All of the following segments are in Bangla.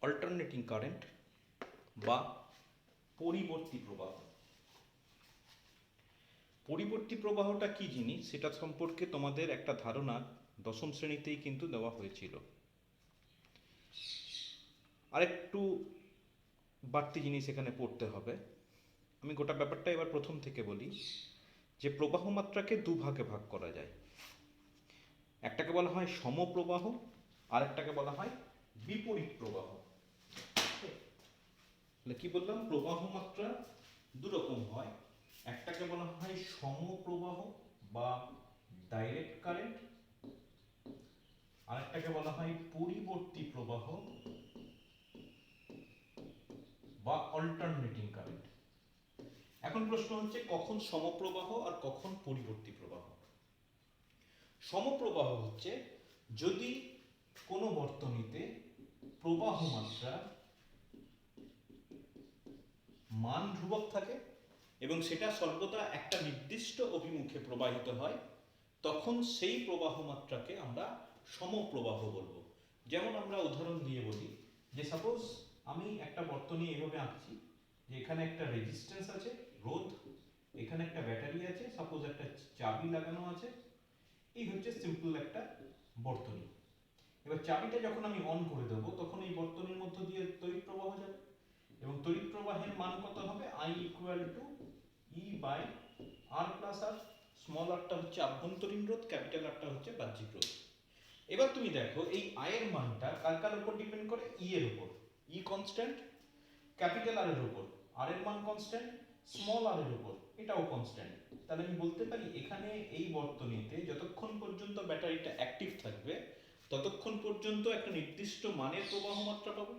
অল্টারনেটিং কারেন্ট বা পরিবর্তী প্রবাহ। পরিবর্তী প্রবাহটা কি জিনিস সেটা সম্পর্কে তোমাদের একটা ধারণা দশম শ্রেণীতেই কিন্তু দেওয়া হয়েছিল। আরেকটু বাড়তি জিনিস এখানে পড়তে হবে। আমি গোটা ব্যাপারটা এবার প্রথম থেকে বলি যে প্রবাহ মাত্রাকে দুভাগে ভাগ করা যায়। একটাকে বলা হয় সমপ্রবাহ, আর একটাকে বলা হয় বিপরীত প্রবাহ। তাহলে কি বললাম, প্রবাহ মাত্রা দুরকম হয়। একটাকে বলা হয় সমপ্রবাহ বা ডাইরেক্ট কারেন্ট, আরেকটাকে বলা হয় পরিবর্তী প্রবাহ বা অল্টারনেটিং কারেন্ট। এখন প্রশ্ন হচ্ছে কখন সমপ্রবাহ আর কখন পরিবর্তী প্রবাহ। সমপ্রবাহ হচ্ছে যদি কোনো বর্তনীতে প্রবাহ মাত্রা মান ধ্রুবক থাকে এবং সেটা সর্বদা একটা নির্দিষ্ট অভিমুখে প্রবাহিত হয়, তখন সেই প্রবাহ মাত্রাকে আমরা সমপ্রবাহ বলবো। যেমন আমরা উদাহরণ দিয়ে বলি যে সাপোজ আমি একটা বর্তনী এভাবে আঁকছি যে এখানে একটা রেজিস্ট্যান্স আছে, রোধ, এখানে একটা ব্যাটারি আছে, সাপোজ একটা চাবি লাগানো আছে। এই হচ্ছে সিম্পল একটা বর্তনী। এবার চাবিটা যখন আমি অন করে দেবো তখন এই বর্তনীর মধ্য দিয়ে তড়িৎ প্রবাহ যাবে এবং তড়িৎ প্রবাহের মান কত হবে, I equal to E by R plus R. Small আরটা হচ্ছে আভ্যন্তরীণ রোধ, ক্যাপিটাল আরটা হচ্ছে বাহ্যিক রোধ। এবার তুমি দেখো এই আই এর মানটা কার কার উপর ডিপেন্ড করে, ই এর উপর, ই কনস্ট্যান্ট, ক্যাপিটাল আর এর উপর আর এর মান কনস্ট্যান্ট, স্মল আর এর উপর এটাও কনস্ট্যান্ট। তাহলে আমি বলতে পারি এখানে এই বর্তনীতে যতক্ষণ পর্যন্ত ব্যাটারিটা অ্যাক্টিভ থাকবে ততক্ষণ পর্যন্ত একটা নির্দিষ্ট মানের প্রবাহ মাত্রা পাবো।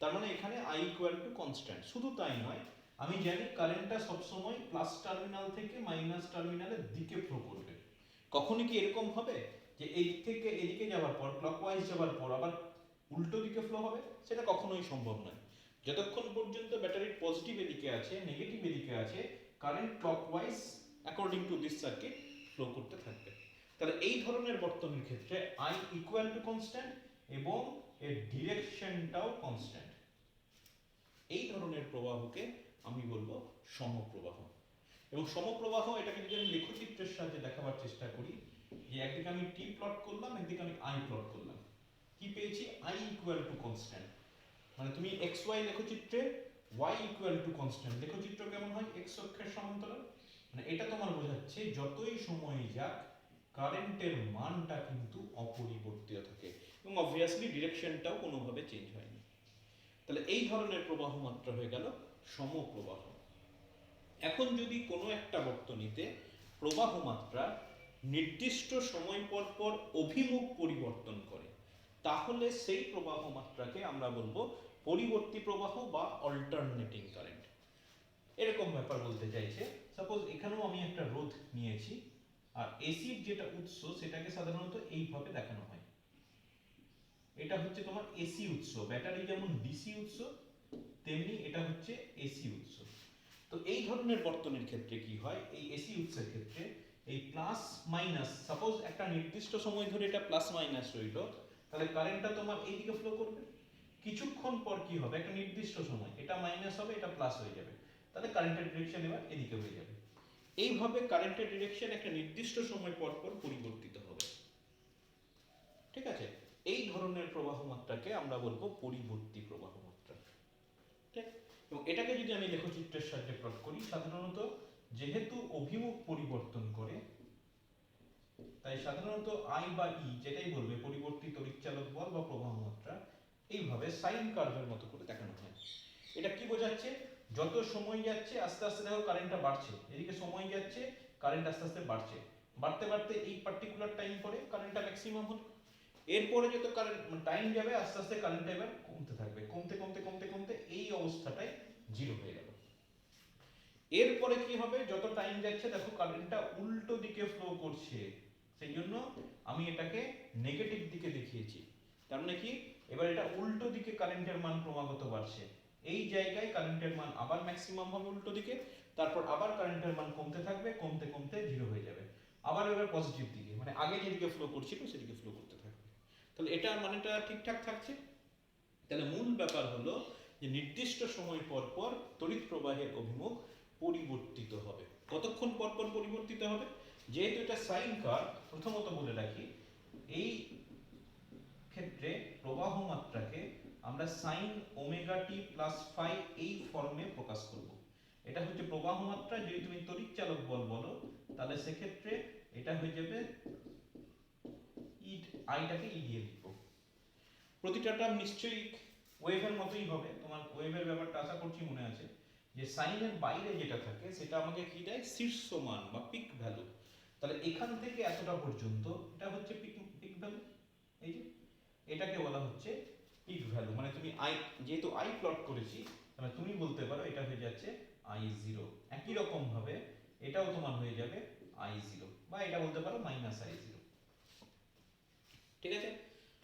তার মানে এখানে আই ইকুয়াল টু কনস্ট্যান্ট। শুধু তাই নয়, আমি জানি কারেন্টটা সবসময় প্লাস টার্মিনাল থেকে মাইনাস টার্মিনালের দিকে ফ্লো করবে। কখনো কি এরকম হবে যে এই থেকে এদিকে যাওয়ার পর ক্লকওয়াইজ যাওয়ার পর আবার উল্টো দিকে ফ্লো হবে? সেটা কখনোই সম্ভব নয়। যতক্ষণ পর্যন্ত ব্যাটারির পজিটিভ এদিকে আছে, নেগেটিভ এদিকে আছে, current clockwise according to this circuit flow করতে থাকবে। তাহলে এই ধরনের বর্তনীর ক্ষেত্রে আই ইকুয়াল টু কনস্ট্যান্ট এবং এর ডিরেকশনটাও কনস্ট্যান্ট। এই ধরনের প্রবাহকে আমি বলবো সমপ্রবাহ। এবং সমপ্রবাহ এটাকে যদি আমি লেখচিত্রের সাহায্যে দেখাবার চেষ্টা করি, যে একদিকে আমি টি প্লট করলাম, একদিকে আমি আই প্লট করলাম, কি পেয়েছি, আই ইকুয়াল টু কনস্ট্যান্ট। মানে তুমি এক্স ওয়াই লেখচিত্রে y ইকুয়াল টু কনস্ট্যান্ট, লেখচিত্র কেমন হয়, এক্স অক্ষের সমান্তরাল। মানে এটা তোমার বোঝাচ্ছে যতই সময় যাক কারেন্টের মানটা কিন্তু অপরিবর্তিত থাকে এবং অবভিয়াসলি ডিরেকশনটাও কোনোভাবে চেঞ্জ হয়নি। তাহলে এই ধরনের প্রবাহ মাত্রা হয়ে গেল সমপ্রবাহ। এখন যদি কোনো একটা বর্তনীতে প্রবাহ মাত্রা নির্দিষ্ট সময় পর পর অভিমুখ পরিবর্তন করে, তাহলে সেই প্রবাহ মাত্রাকে আমরা বলবো পরিবর্তী প্রবাহ বা অল্টারনেটিং কারেন্ট। এরকম ব্যাপার বলতে চাইছে, সাপোজ এখানেও আমি একটা রোধ নিয়েছি আর এসির যেটা উৎস সেটাকে সাধারণত এইভাবে দেখানো হয়। এটা হচ্ছে তোমার এসি উৎস, ব্যাটারি যেমন ডিসি উৎস তেমনি এটা হচ্ছে এসি উৎস। তো এই ধরনের বর্তনীর ক্ষেত্রে কি হয়, এই এসি উৎসের ক্ষেত্রে এই প্লাস মাইনাস, সাপোজ একটা নির্দিষ্ট সময় ধরে এটা প্লাস মাইনাস রইল, তাহলে কারেন্টটা তোমার এই দিকে ফ্লো করবে। কিছুক্ষণ পর কি হবে, একটা নির্দিষ্ট সময় এটা মাইনাস হবে, এটা প্লাস হয়ে যাবে, তাহলে কারেন্টের ডিরেকশন এবার এদিকে হয়ে যাবে। এইভাবে কারেন্টের ডিরেকশন একটা নির্দিষ্ট সময় পর পর পরিবর্তিত হবে। ঠিক আছে, এই ধরনের প্রবাহ মাত্রাকে আমরা বলবো পরিবর্তী প্রবাহ মাত্রা। ঠিক, এবং এটাকে যদি আমি লেখচিত্রের সাহায্যে প্লট করি, সাধারণত যেহেতু অভিমুখ পরিবর্তন করে তাই সাধারণত আই বা ই যেটাই বলবে পরিবর্তী তড়িৎচালক বল বা প্রবাহ মাত্রা এইভাবে সাইন কার্ভের মতো করে দেখানো হয়। এটা কি বোঝাচ্ছে, যত সময় যাচ্ছে আস্তে আস্তে দেখো কারেন্টটা বাড়ছে, এদিকে সময় যাচ্ছে কারেন্ট আস্তে আস্তে বাড়ছে, বাড়তে বাড়তে এই পার্টিকুলার টাইম পরে কারেন্টটা ম্যাক্সিমাম হলো। এরপরে যত কারেন্ট টাইম যাবে আস্তে আস্তে কারেন্টটা এবার কমতে থাকবে, কমতে কমতে কমতে কমতে এই অবস্থাটাই জিরো হয়ে গেল। এরপরে কি হবে, যত টাইম যাচ্ছে দেখো কারেন্টটা উল্টো দিকে ফ্লো করছে, সেই জন্য আমি এটাকে নেগেটিভ দিকে দেখিয়েছি। তার মানে কি, এবার এটা উল্টো দিকে কারেন্টের মান ক্রমাগত বাড়ছে, এই জায়গায় কারেন্টের মান আবার ম্যাক্সিমাম হবে উল্টো দিকে, তারপর আবার কারেন্টের মান কমতে থাকবে, কমতে কমতে জিরো হয়ে যাবে, আবার এবার পজিটিভ দিকে, মানে আগে যেদিকে ফ্লো করছিল সেদিকে ফ্লো করতে থাকবে। তাহলে এটা মানেটা ঠিকঠাক থাকছে। তাহলে মূল ব্যাপার হলো যে নির্দিষ্ট সময় পর পর তড়িৎ প্রবাহের অভিমুখ পরিবর্তিত হবে। কতক্ষণ পর পর পরিবর্তিত হবে? যেহেতু এটা সাইন কার্ভ, প্রথমত বলে রাখি এই ক্ষেত্রে প্রবাহ মাত্রাকে আমরা সাইন ওমেগা টি প্লাস ফাই এই ফর্মে প্রকাশ করব। এটা হচ্ছে প্রবাহ মাত্রা। যদি তুমি তড়িৎ চালক বল বলো তাহলে সেক্ষেত্রে এটা হয়ে যাবে আইটাকে ই দিয়ে লিখবো। প্রতিটা টার্ম নিশ্চয়ই ওয়েভের মতোই হবে। তোমার ওয়েভের ব্যাপারটা আশা করছি মনে আছে, যে সাইনের বাইরে যেটা থাকে সেটা আমাকে কি দেয়? শীর্ষ মান বা পিক ভ্যালু। তাহলে এখান থেকে এতটা পর্যন্ত এটা হচ্ছে পিক ভ্যালু। এই যে এটাকে বলা হচ্ছে পিক ভ্যালু। মানে তুমি আই, যেহেতু আই প্লট করেছি, তাহলে তুমি বলতে পারো এটা হয়ে যাচ্ছে আই জিরো। একই রকম ভাবে এটাও তোমার হয়ে যাবে আই জিরো, বা এটা বলতে পারো মাইনাস আই জিরো। ঠিক আছে?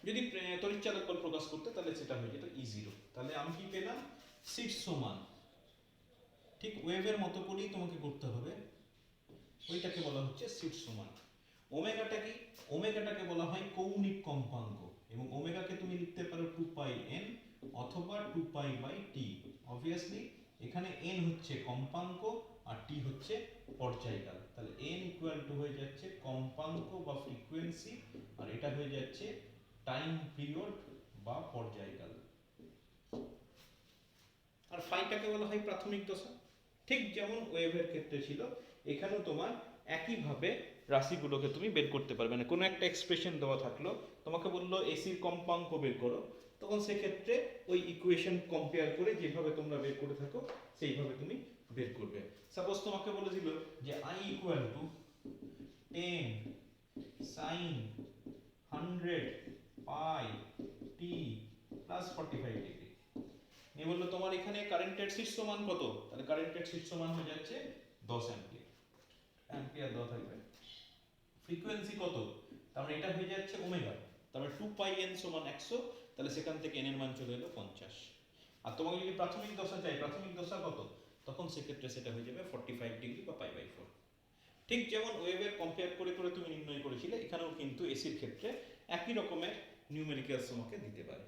যদি তড়িৎ চালক বল প্রকাশ করতে তাহলে সেটা হয়ে যেত ই জিরো। তাহলে আমি কি পেলাম? শীর্ষ মান। ঠিক ওয়েভের মতো করেই তোমাকে করতে হবে, ওইটাকে বলা হচ্ছে শীর্ষ মান। ওমেগাটা কি? ওমেগাটাকে বলা হয় কৌণিক কম্পাঙ্ক, এবং ওমেগাকে তুমি লিখতে পারো 2 পাই এন অথবা 2 পাই বাই টি। অবভিয়াসলি এখানে এন হচ্ছে কম্পাঙ্ক আর টি হচ্ছে পর্যায়কাল। তাহলে এন ইকুয়াল টু হয়ে যাচ্ছে কম্পাঙ্ক বা ফ্রিকোয়েন্সি, আর এটা হয়ে যাচ্ছে টাইম পিরিয়ড বা পর্যায়কাল। আর ফাইটাকে বলা হয় প্রাথমিক দশা। ঠিক যেমন ওয়েভের ক্ষেত্রে ছিল, এখানেও তোমার একইভাবে রাশিগুলোকে তুমি বের করতে পারবে। মানে কোনো একটা এক্সপ্রেশন দেওয়া থাকলো, তোমাকে বললো এসির কম্পাঙ্ক বের করো, তখন সেক্ষেত্রে ওই ইকুয়েশন কম্পেয়ার করে যেভাবে তোমরা বের করে থাকো সেইভাবে তুমি বের করবে। সাপোজ তোমাকে বলে দিল যে I equal to 10 sine 100 pi T plus 45 degree. নিয়ে বললো তোমার এখানে কারেন্টের শীর্ষ মান কত? তাহলে কারেন্টের শীর্ষ মান হয়ে যাচ্ছে 10 অ্যাম্পিয়ার। অ্যাম্পিয়ার দেওয়া থাকবে। ফ্রিকোয়েন্সি কত? তাহলে এটা হয়ে যাচ্ছে ওমেগা। তাহলে 2 পাই এন সমান 100, তাহলে সেখান থেকে এন এর মান চলে এলো 50। আর তোমাকে যদি প্রাথমিক দশা চাই, প্রাথমিক দশা কত? তখন সেক্ষেত্রে সেটা হয়ে যাবে 45 ডিগ্রি বা পাই বাই 4। ঠিক যেমন ওয়েভের কম্পেয়ার করে করে তুমি নির্ণয় করেছিলে, এখানেও কিন্তু এসির ক্ষেত্রে একই রকমের নিউমেরিক্যালস তোমাকে দিতে পারে।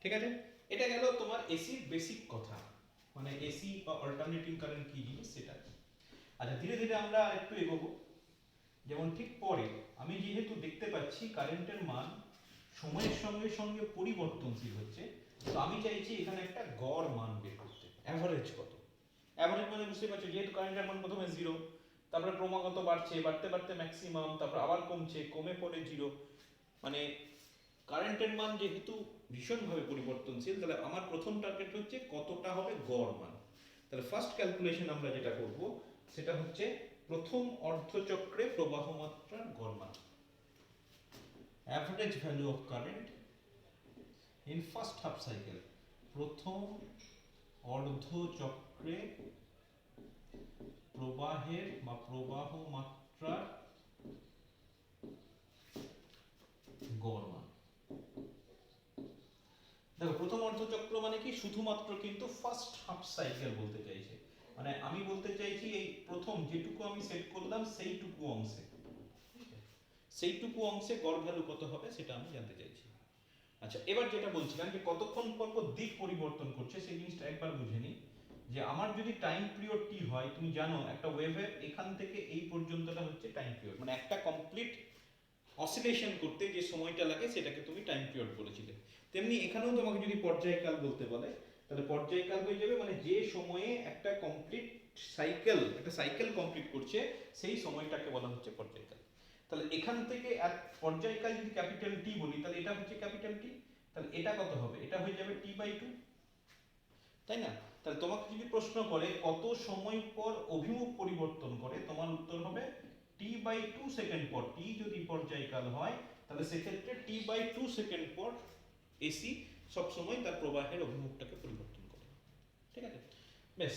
ঠিক আছে? এটা গেল তোমার এসির বেসিক কথা, মানে এসি বা অল্টারনেটিং কারেন্ট কি জিনিস সেটা। আচ্ছা, ধীরে ধীরে আমরা আরেকটু এগোবো। যেমন ঠিক পরে আমি যেহেতু দেখতে পাচ্ছি কারেন্টের মান সময়ের সঙ্গে সঙ্গে পরিবর্তনশীল হচ্ছে, তো আমি চাইছি এখানে একটা গড় মান বের করতে। অ্যাভারেজ কত? অ্যাভারেজ মানে বুঝতে পারছো, যেহেতু কারেন্টের মান প্রথমে 0, তারপরে ক্রমাগত বাড়ছে, বাড়তে বাড়তে ম্যাক্সিমাম, তারপর আবার কমছে, কমে পড়ে 0। মানে কারেন্টের মান যেহেতু ভীষণভাবে পরিবর্তনশীল, তাহলে আমার প্রথম টার্গেট হচ্ছে কতটা হবে গড় মান। তাহলে ফার্স্ট ক্যালকুলেশন আমরা যেটা করব সেটা হচ্ছে প্রথম অর্ধচক্রে প্রবাহ মাত্রার গড় মান, average value of current in first half cycle. প্রথম অর্ধচক্রে প্রবাহের বা প্রবাহ মাত্রার গড় মান। দেখো, প্রথম অর্ধচক্র মানে কি? শুধুমাত্র কিন্তু ফার্স্ট হাফ সাইকেল বলতে চাইছে। মানে আমি বলতে চাইছি এই প্রথম যেটুকু আমি সেট করলাম সেইটুকু অংশে, সেইটুকু অংশে গড় ভ্যালু কত হবে সেটা আমি জানতে চাইছি। আচ্ছা, এবার যেটা বলছিলাম যে কতক্ষণ পর পর দিক পরিবর্তন করছে সেই জিনিসটা একবার বুঝে নিই। যে আমার যদি টাইম পিরিয়ড টি হয়, তুমি জানো একটা ওয়েভের এখান থেকে এই পর্যন্তটা হচ্ছে টাইম পিরিয়ড। মানে একটা কমপ্লিট অসিলেশন করতে যে সময়টা লাগে সেটাকে তুমি টাইম পিরিয়ড বলেছিলে। তেমনি এখানেও তোমাকে যদি পর্যায়কাল বলতে বলে, তাহলে পর্যায়কাল হয়ে যাবে মানে যে সময়ে একটা কমপ্লিট সাইকেল, একটা সাইকেল কমপ্লিট করছে সেই সময়টাকে বলা হচ্ছে পর্যায়কাল। তাহলে এখান থেকে এক পর্যায়কাল যদি ক্যাপিটাল টি বলি, তাহলে এটা হচ্ছে ক্যাপিটাল টি। তাহলে এটা কত হবে? এটা হয়ে যাবে টি বাই 2, তাই না? তাহলে তোমাকে যদি প্রশ্ন করে কত সময় পর অভিমুখ পরিবর্তন করে, তোমার উত্তর হবে টি বাই 2 সেকেন্ড পর। টি যদি পর্যায়কাল হয় তাহলে সেক্ষেত্রে টি বাই 2 সেকেন্ড পর এসি সবসময় তার প্রবাহের অভিমুখটাকে পরিবর্তন করে। ঠিক আছে? বেশ,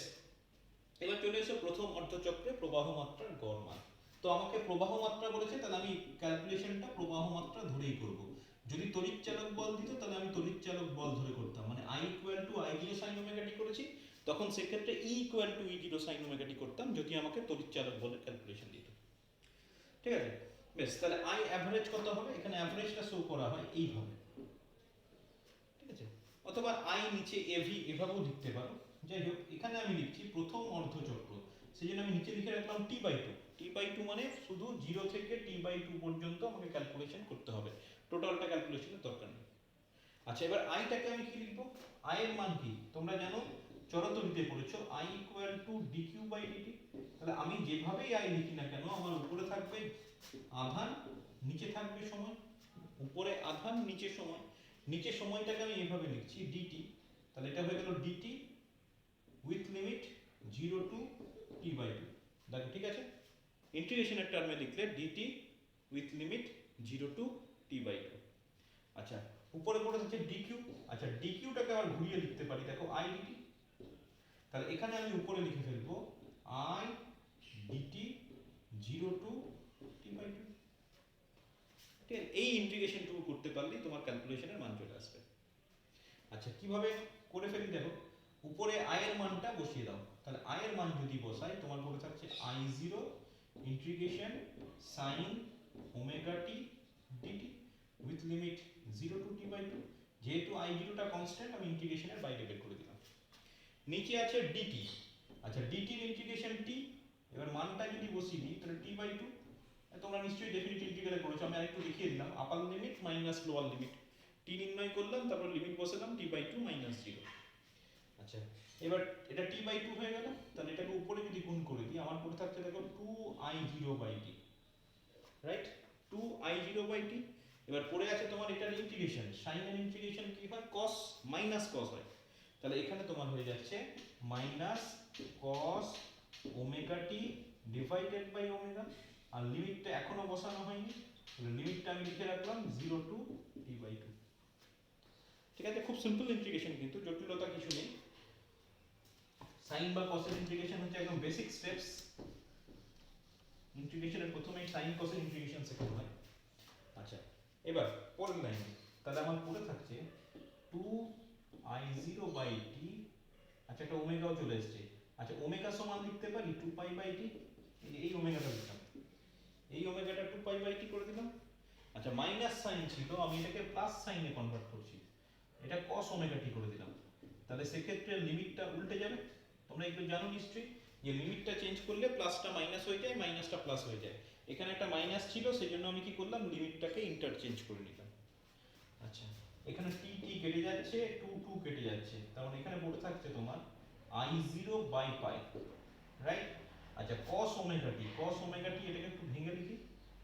এবার চলে এসো প্রথম অর্ধচক্রে প্রবাহ মাত্রার গড় মান। তো আমাকে প্রবাহ মাত্রা বলেছে, তাহলে আমি ক্যালকুলেশনটা প্রবাহ মাত্রা ধরেই করব। যদি তড়িৎ চালক বল দিত তাহলে আমি তড়িৎ চালক বল ধরে করতাম। মানে I equal to I zero sine omega T করেছি, তখন সেক্ষেত্রে E equal to E zero sine omega T করতাম যদি আমাকে তড়িৎ চালক বলের ক্যালকুলেশন দিত। ঠিক আছে? বেশ, তাহলে I অ্যাভারেজ কত হবে? এখানে অ্যাভারেজটা শো করা হয় এইভাবে। অথবা আই নিচে এভি এভাবেও লিখতে পারো। যাই হোক, এখানে আমি লিখছি প্রথম অর্ধচক্র, সেই জন্য আমি নিচে লিখে রাখলাম T/2। T/2 মানে শুধু 0 থেকে T/2 পর্যন্ত আমাকে ক্যালকুলেশন করতে হবে, টোটালটা ক্যালকুলেশনের দরকার নেই। আচ্ছা, এবার আইটাকে আমি কি লিখবো? আই এর মান কি তোমরা জানো, চরতরিতে পড়েছো, I = dq/dt। তাহলে আমি যেভাবেই আই লিখি না কেন, আমার উপরে থাকবে আধান, নিচে থাকবে সময়। উপরে আধান, নিচে সময়। নিচে সময়টাকে আমি এইভাবে লিখছি dt। তাহলে এটা হয়ে গেল dt with limit 0 to t/2। দেখো ঠিক আছে, ইন্টিগ্রেশনের টার্মে লিখলে dt with limit 0 to t/2। আচ্ছা, উপরে পড়ে থাকছে dq। আচ্ছা, dqটাকে আবার ঘুরিয়ে লিখতে পারি, দেখো I dt। তাহলে এখানে আমি উপরে লিখে ফেলবো I dt 0 টু t/2। ঠিক আছে, এই ইন্টিগ্রেশনটুকু করতে পারলেই তোমার ক্যালকুলেশনের মান চলে আসবে। আচ্ছা, কিভাবে করে ফেলি দেখো, উপরে I এর মানটা বসিয়ে দাও। তাহলে I এর মান যদি বসাই, তোমার পড়ে থাকছে I0 integration sin omega t dt with limit 0 to t/2। যেহেতু I0 টা কনস্ট্যান্ট, আমি ইন্টিগ্রেশনের বাইরে বের করে দিলাম। নিচে আছে dt। আচ্ছা, dt এর ইন্টিগ্রেশন t, এবার মানটা যদি বসিয়ে দিই তাহলে t/2। তোমরা নিশ্চয়ই ডেফিনিট ইন্টিগ্রাল করেছো, আমি আরেকটু দেখিয়ে দিলাম। আপার limit minus lower limit, t নির্ণয় করলাম, তারপর লিমিট বসালাম t/2 - 0। আচ্ছা, এবার এটা t/2 হয়ে গেল। তাহলে এটাকে উপরে যদি গুণ করে দিই, আমার পড়ে থাকছে দেখো 2I0/t, রাইট? 2I0/t। এবার পড়ে আছে তোমার এটার ইন্টিগ্রেশন, সাইন এর ইন্টিগ্রেশন কি হয়, cos মাইনাস cos হয়। তাহলে এখানে তোমার হয়ে যাচ্ছে minus cos omega t divided by omega. আর লিমিটটা এখনো বসানো হয়নি, তাহলে লিমিটটা আমি লিখে রাখলাম 0 টু t/2। ঠিক আছে, খুব সিম্পল ইন্টিগ্রেশন, কিন্তু জটিলতা কিছু নেই। সাইন বা cos এর ইন্টিগ্রেশন হচ্ছে একদম বেসিক স্টেপস। ইন্টিগ্রেশনের প্রথমেই সাইন cos এর ইন্টিগ্রেশন শেখানো হয়। আচ্ছা, এবার পরের লাইনে, তাহলে আমার পড়ে থাকছে 2I0/t। আচ্ছা, একটা ওমেগাও চলে এসেছে। আচ্ছা, ওমেগা সমান লিখতে পারি 2π/t। এই ওমেগাটা লিখলাম, এই ওমেগাটা 2π/t করে দিলাম। আচ্ছা, মাইনাস সাইন ছিল, আমি এটাকে প্লাস সাইনে কনভার্ট করছি, এটা cos ওমেগা t করে দিলাম। তাহলে সেক্ষেত্রে লিমিটটা উল্টে যাবে। তোমরা এগুলো জানো নিশ্চয়ই, যে লিমিটটা চেঞ্জ করলে প্লাসটা মাইনাস হয়ে যায়, মাইনাসটা প্লাস হয়ে যায়। এখানে একটা মাইনাস ছিল, সেজন্য আমি কি করলাম, লিমিটটাকে ইন্টারচেঞ্জ করে নিলাম। আচ্ছা, এখানে t t কেটে যাচ্ছে, 2 2 কেটে যাচ্ছে, তার মানে এখানে পড়ে থাকছে তোমার I0/π, রাইট? আচ্ছা, cos omega t, cos omega t এটাকে একটু ভেঙে লিখি।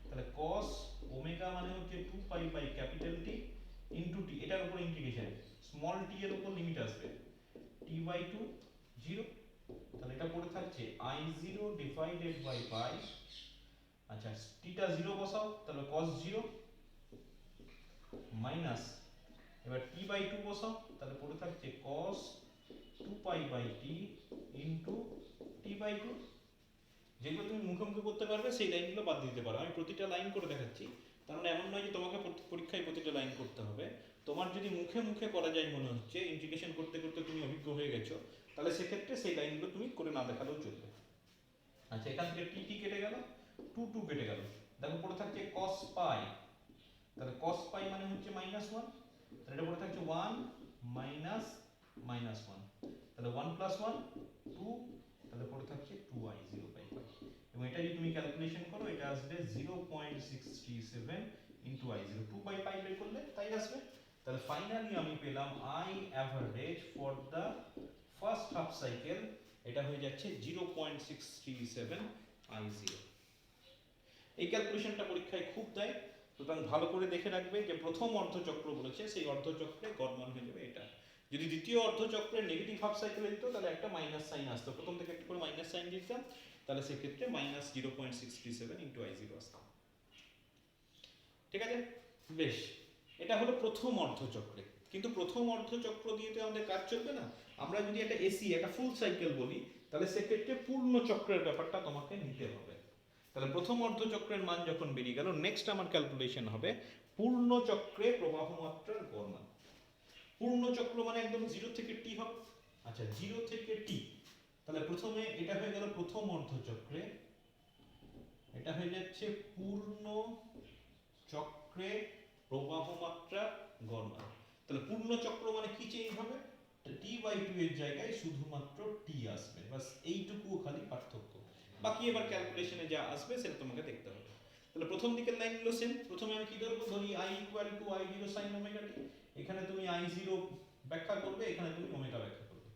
তাহলে cos ওমেগা মানে হচ্ছে 2π/T ইনটু t, এটার উপর ইন্টিগ্রেশন, স্মল t এর উপর লিমিট আসবে t/2 0। তাহলে এটা পড়ে থাকছে I0 ডিভাইডেড বাই পাই। আচ্ছা, টিটা 0 বসাও, তাহলে cos 0 মাইনাস, এবার t/2 বসাও, তাহলে পড়ে থাকছে cos 2π/t ইনটু t/2। যেগুলো তুমি মুখে মুখে করতে পারবে সেই লাইনগুলো বাদ দিতে পারো, আমি প্রতিটা লাইন করে দেখাচ্ছি। তার মানে এমন নয় যে তোমাকে পরীক্ষায় প্রতিটা লাইন করতে হবে। তোমার যদি মুখে মুখে করা যায় মনে হচ্ছে, ইন্টিগ্রেশন করতে করতে তুমি অভিজ্ঞ হয়ে গেছো, তাহলে সেক্ষেত্রে সেই লাইনগুলো তুমি করে না দেখালেও চলবে। আচ্ছা, এখান থেকে টি টি কেটে গেল, 2 2 কেটে গেল, দেখো পড়ে থাকছে cos পাই। তাহলে cos পাই মানে হচ্ছে -1, তাহলে এটা পড়ে থাকছে 1 মাইনাস -1, তাহলে 1 + 1 2, তাহলে পড়ে থাকছে 2I0/π। এবং এটা যদি তুমি ক্যালকুলেশন করো, এটা আসবে 0.637 ইনটু I0, 2/π বের করলে তাই আসবে। তাহলে ফাইনালি আমি পেলাম I average for the first half cycle, এটা হয়ে যাচ্ছে 0.637 I0। এই ক্যালকুলেশনটা পরীক্ষায় খুব দেয়, সুতরাং ভালো করে দেখে রাখবে যে প্রথম অর্ধচক্র বলেছে, সেই অর্ধচক্রে গড় মান হয়ে যাবে এটা। যদি দ্বিতীয় অর্ধচক্রে নেগেটিভ হাফ সাইকেল দিত, তাহলে একটা মাইনাস সাইন আসতো, প্রথম থেকে একটা করে মাইনাস সাইন দিতাম, তাহলে সেক্ষেত্রে -0.637 ইনটু I0 আসতো। ঠিক আছে, বেশ। এটা হলো প্রথম অর্ধচক্রে। কিন্তু প্রথম অর্ধচক্র দিয়ে তো আমাদের কাজ চলবে না, আমরা যদি একটা এসি একটা ফুল সাইকেল বলি, তাহলে সেক্ষেত্রে পূর্ণ চক্রের ব্যাপারটা তোমাকে নিতে হবে। তাহলে প্রথম অর্ধচক্রের মান যখন বেরিয়ে গেল, নেক্সট আমার ক্যালকুলেশন হবে পূর্ণ চক্রে প্রবাহ মাত্রার গড় মান। পূর্ণ চক্র মানে একদম 0 থেকে t হবে। আচ্ছা, 0 থেকে t, তাহলে প্রথমে এটা হয়ে গেল প্রথম অর্ধচক্রে, এটা হয়ে যাচ্ছে পূর্ণ চক্রে প্রবাহ মাত্রা গড় মান। তাহলে পূর্ণ চক্র মানে কি চেঞ্জ হবে, T/2 এর জায়গায় শুধুমাত্র T আসবে, বাস এইটুকু খালি পার্থক্য। বাকি এবার ক্যালকুলেশনে যা আসবে সেটা তোমাকে দেখতে হবে। তাহলে প্রথম দিকের লাইনগুলো সেম। প্রথমে আমি কি ধরবো, ধরি I = I0 sin omega t। এখানে তুমি I0 ব্যাখ্যা করবে, এখানে তুমি ওমেগা ব্যাখ্যা করবে,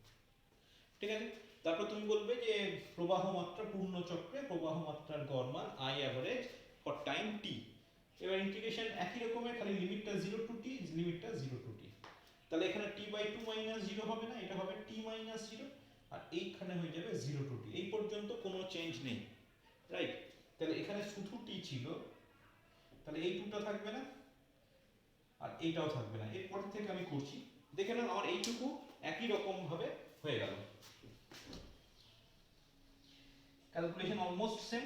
ঠিক আছে। তারপর তুমি বলবে যে প্রবাহ মাত্রা পূর্ণ চক্রে প্রবাহ মাত্রার গড় মান I average for time t। এবার ইন্টিগ্রেশন একই রকমের, খালি লিমিটটা 0 টু t, লিমিটটা 0 টু t। তাহলে এখানে T/2 - 0 হবে না, এটা হবে T - 0, আর এইখানে হয়ে যাবে 0 টু t। এই পর্যন্ত কোনো চেঞ্জ নেই, রাইট। তাহলে এখানে শুধু t ছিল, তাহলে এই টুটা থাকবে না আর এইটাও থাকবে না। এরপর থেকে আমি করছি, দেখে নাও আমার এইটুকু একই রকম ভাবে হয়ে গেল। Calculation almost same.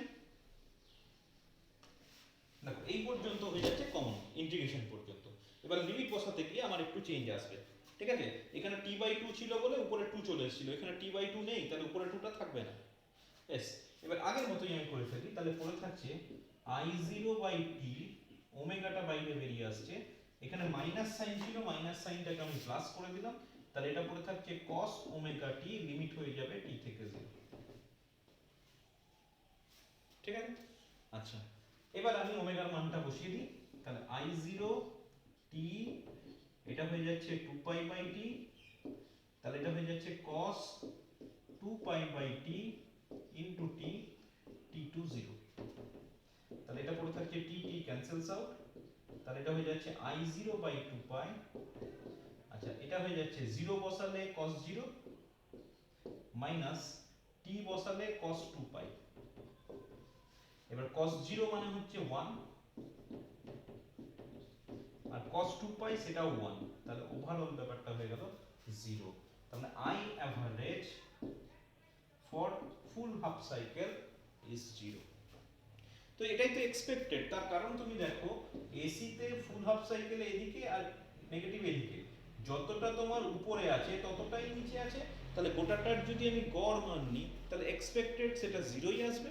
দেখো এই পর্যন্ত হয়ে যাচ্ছে কমন, ইন্টিগ্রেশন পর্যন্ত। এবার লিমিট বসাতে গিয়ে আমার একটু চেঞ্জ আসবে, ঠিক আছে। এখানে T/2 ছিল বলে উপরে 2 চলে এসেছিল, এখানে T/2 নেই, তাহলে উপরে 2টা থাকবে না। এস, এবার আগের মতোই আমি করে ফেলি। তাহলে পড়ে থাকছে I0/t, ওমেগাটা বাইরে বেরিয়ে আসছে, এখানে মাইনাস সাইন ছিল, মাইনাস সাইনটাকে আমি প্লাস করে দিলাম, তাহলে এটা পড়ে থাকছে cos ওমেগা t, লিমিট হয়ে যাবে t থেকে 0, ঠিক আছে। আচ্ছা, এবার আমি ওমেগার মানটা বসিয়ে দিই। তাহলে I0t, এটা হয়ে যাচ্ছে 2π/t, তাহলে এটা হয়ে যাচ্ছে cos 2π/t into t, t to 0। তাহলে এটা পড়ে থাকছে t, t ক্যান্সেলস আউট, তাহলে এটা হয়ে যাচ্ছে I0/2π। আচ্ছা, এটা হয়ে যাচ্ছে 0 বসালে cos 0 মাইনাস t বসালে cos 2π। এবার cos 0 মানে হচ্ছে 1 আর cos 2π সেটাও 1, তাহলে ওভারঅল ব্যাপারটা হয়ে গেল 0। তাহলে I average for full half cycle is 0। তো এটাই তো এক্সপেক্টেড, তার কারণ তুমি দেখো এসি তে ফুল হাফ সাইকেলে এদিকে আর নেগেটিভ এদিকে, যতটা তোমার উপরে আছে ততটাই নিচে আছে, তাহলে গোটাটার যদি আমি গড় মান নিই তাহলে এক্সপেক্টেড সেটা 0ই আসবে,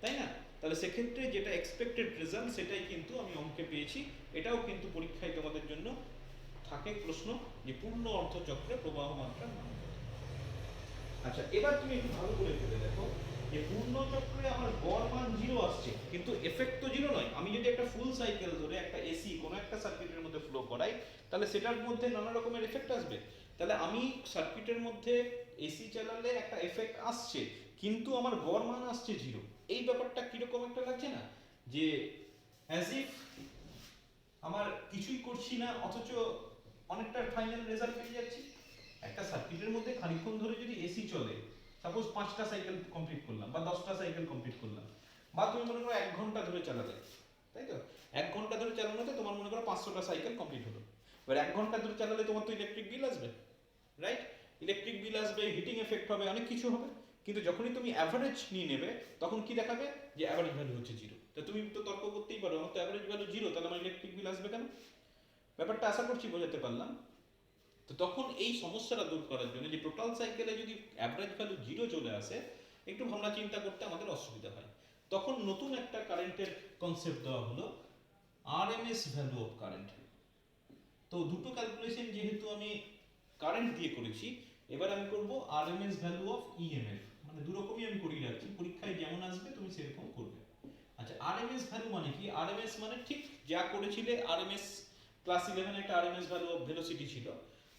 তাই না। তাহলে সেক্ষেত্রে যেটা এক্সপেক্টেড রেজাল্ট সেটাই কিন্তু আমি অঙ্কে পেয়েছি। এটাও কিন্তু পরীক্ষায় তোমাদের জন্য থাকে প্রশ্ন, যে পূর্ণ অর্ধচক্রে প্রবাহ মাত্রা মান কত। আচ্ছা, এবার তুমি একটু ভালো করে ভেবে দেখো যে পূর্ণ চক্রে আমার গড় মান 0 আসছে, কিন্তু এফেক্ট তো 0 নয়। আমি যদি একটা ফুল সাইকেল ধরে একটা এসি কোনো একটা সার্কিটের মধ্যে ফ্লো করাই, তাহলে সেটার মধ্যে নানা রকমের এফেক্ট আসবে। তাহলে আমি সার্কিটের মধ্যে এসি চালালে একটা এফেক্ট আসছে, কিন্তু আমার গড় মান আসছে 0। এই ব্যাপারটা কিরকম একটা লাগছে না, যে অ্যাজ ইফ আমার কিছুই করছি না অথচ অনেকটা ফাইনাল রেজাল্ট পেয়ে যাচ্ছি। একটা সার্কিটের মধ্যে খানিকক্ষণ ধরে যদি এসি চলে, সাপোজ 5টা সাইকেল কমপ্লিট করলাম বা 10টা সাইকেল কমপ্লিট করলাম, বা তুমি মনে করো 1 ঘন্টা ধরে চালালে, তাই তো 1 ঘন্টা ধরে চালানোতে তোমার মনে করো 500টা সাইকেল কমপ্লিট হলো। এবার 1 ঘন্টা ধরে চালালে তোমার তো ইলেকট্রিক বিল আসবে, রাইট। ইলেকট্রিক বিল আসবে, হিটিং এফেক্ট হবে, অনেক কিছু হবে। কিন্তু যখনই তুমি অ্যাভারেজ নিয়ে নেবে তখন কি দেখাবে, যে অ্যাভারেজ ভ্যালু হচ্ছে 0। তো তুমি তো তর্ক করতেই পারো আমার তো অ্যাভারেজ ভ্যালু 0, তাহলে আমার ইলেকট্রিক বিল আসবে কেন। ব্যাপারটা আশা করছি বোঝাতে পারলাম। তো তখন এই সমস্যাটা দূর করার জন্য, যে টোটাল সাইকেলে যদি অ্যাভারেজ ভ্যালু 0 চলে আসে, একটু ভাবনা চিন্তা করতে আমাদের অসুবিধা হয়। তখন নতুন একটা কারেন্টের কনসেপ্ট দেওয়া হলো, আরএমএস ভ্যালু অফ কারেন্ট। তো দুটো ক্যালকুলেশন যেহেতু আমি কারেন্ট দিয়ে করেছি, এবার আমি করব আরএমএস ভ্যালু অফ ইএমএফ। মানে দু রকমই আমি করিয়ে রাখছি, পরীক্ষায় যেমন আসবে তুমি সেরকম করবে। আচ্ছা, আরএমএস ভ্যালু মানে কি? আরএমএস মানে ঠিক যা করেছিলে আরএমএস ক্লাস 11 একটা আরএমএস ভ্যালু অফ ভেলোসিটি ছিল,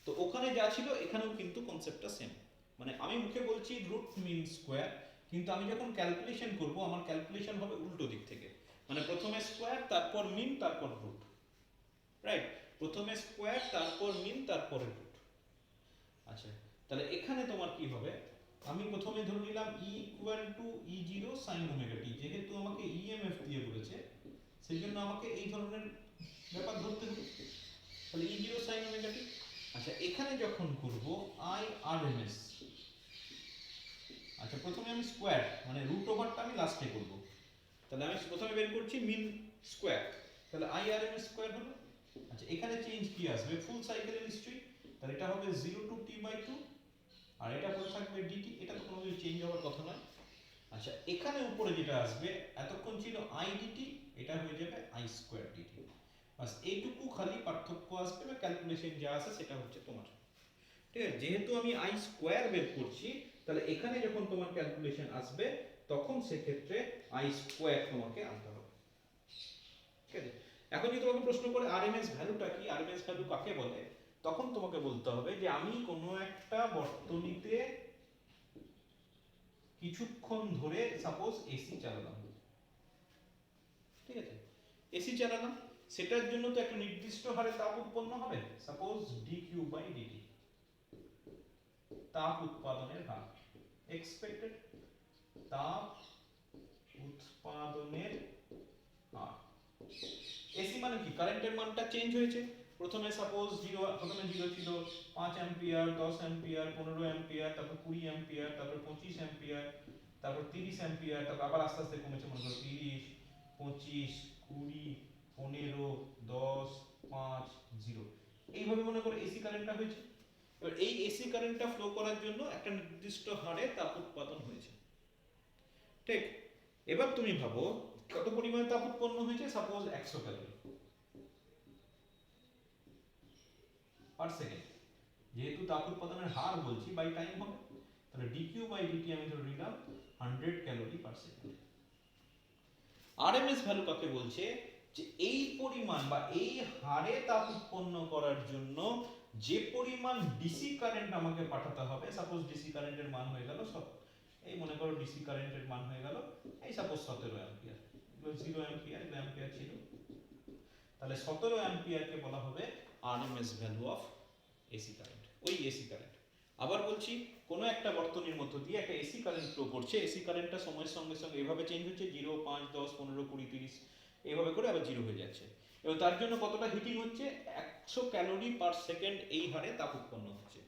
তো ওখানে যা ছিল এখানেও কিন্তু কনসেপ্টটা সেম। মানে আমি মুখে বলছি রুট মিন স্কোয়ার, কিন্তু আমি যখন ক্যালকুলেশন করব আমার ক্যালকুলেশন হবে উল্টো দিক থেকে। মানে প্রথমে স্কোয়ার, তারপর মিন, তারপর রুট, রাইট। প্রথমে স্কোয়ার, তারপর মিন, তারপরে রুট। আচ্ছা, তাহলে এখানে তোমার কি হবে, আমি প্রথমে ধরে নিলাম E = E0 sin omega t, যেহেতু আমাকে ইএমএফ দিয়ে বলেছে সেই জন্য আমাকে এই ধরনের ব্যাপার ধরতে হবে। তাহলে E0 sin ওমেগা t। আচ্ছা, এখানে যখন করব IRMS, আচ্ছা প্রথমে আমি স্কোয়ার মানে রুট ওভারটা আমি লাস্টে করব। তাহলে আমি প্রথমে বের করছি মিন স্কোয়ার, তাহলে IRMS স্কোয়ার হবে। আচ্ছা, এখানে চেঞ্জ কি আসবে, ফুল সাইকেলে নিশ্চয়ই, তাহলে এটা হবে 0 টু t/2, আর এটা পড়ে থাকবে dt, এটা তো কোনো চেঞ্জ হওয়ার কথা নয়। আচ্ছা, এখানে উপরে যেটা আসবে এতক্ষণ ছিল I dt, এটা হয়ে যাবে I² dt। বাস এইটুকু খালি পার্থক্য আসবে বা ক্যালকুলেশন যা আছে সেটা হচ্ছে তোমার। ঠিক আছে, যেহেতু আমি আই স্কোয়ার বের করছি, তাহলে এখানে যখন তোমার ক্যালকুলেশন আসবে তখন সেক্ষেত্রে আই স্কোয়ার তোমাকে আনতে হবে। ঠিক আছে, এখন যদি তোমাকে প্রশ্ন করে আরএমএস ভ্যালুটা কি, আরএমএস ভ্যালু কাকে বলে, তখন তোমাকে বলতে হবে যে আমি কোনো একটা বর্তনীতে কিছুক্ষণ ধরে সাপোজ এসি চালালাম। ঠিক আছে, এসি চালালাম, সেটার জন্য তো একটা নির্দিষ্ট হারে তাপ উৎপন্ন হবে, সাপোজ ডিকিউ বাই ডিটি, তাপ উৎপাদনের হার, এক্সপেক্টেড তাপ উৎপাদনের হার। এসি মানে কি, কারেন্টের মানটা চেঞ্জ হয়েছে। প্রথমে সাপোজ প্রথমে 0 ছিল, 5 অ্যাম্পিয়ার, 10 অ্যাম্পিয়ার, 15 অ্যাম্পিয়ার, তারপর 20 অ্যাম্পিয়ার, তারপর 25 অ্যাম্পিয়ার, তারপর 30 অ্যাম্পিয়ার, তারপর আবার আস্তে আস্তে কমেছে, মনে করো 30, 25, 20, 15, 10, 5, 0, এইভাবে মনে করো এসি কারেন্টটা হয়েছে। এবার এই এসি কারেন্টটা ফ্লো করার জন্য একটা নির্দিষ্ট হারে তাপ উৎপাদন হয়েছে। ঠিক, এবার তুমি ভাবো কত পরিমাণে তাপ উৎপন্ন হয়েছে, সাপোজ 100 ক্যালোরি পার সেকেন্ড। যেহেতু তাপ উৎপাদনের হার বলছি, বাই টাইম হবে, তাহলে ডিকিউ বাই ডিটি আমি ধরে নিলাম 100 calorie per second. RMS value কাকে বলছে, যে এই পরিমাণ বা এই হারে তাপ উৎপন্ন করার জন্য যে পরিমাণ ডিসি কারেন্ট আমাকে পাঠাতে হবে, সাপোজ ডিসি কারেন্টের মান হয়ে গেল, এই মনে করো ডিসি কারেন্টের মান হয়ে গেল এই সাপোজ 17 অ্যাম্পিয়ার, এগুলো 0 অ্যাম্পিয়ার, এগুলো অ্যাম্পিয়ার ছিল, তাহলে 17 অ্যাম্পিয়ারকে বলা হবে RMS value of AC current, ওই এসি কারেন্ট। আবার বলছি, কোনো একটা বর্তনীর মধ্য দিয়ে একটা এসি কারেন্ট ফ্লো করছে, এসি কারেন্টটা সময়ের সঙ্গে সঙ্গে এভাবে চেঞ্জ হচ্ছে, 0, 5, 10, 15, 20, 30 এইভাবে করে আবার 0 হয়ে যাচ্ছে। এবং তার জন্য কতটা হিটিং হচ্ছে, 100 ক্যালোরি পার সেকেন্ড এই হারে তাপ উৎপন্ন হচ্ছে।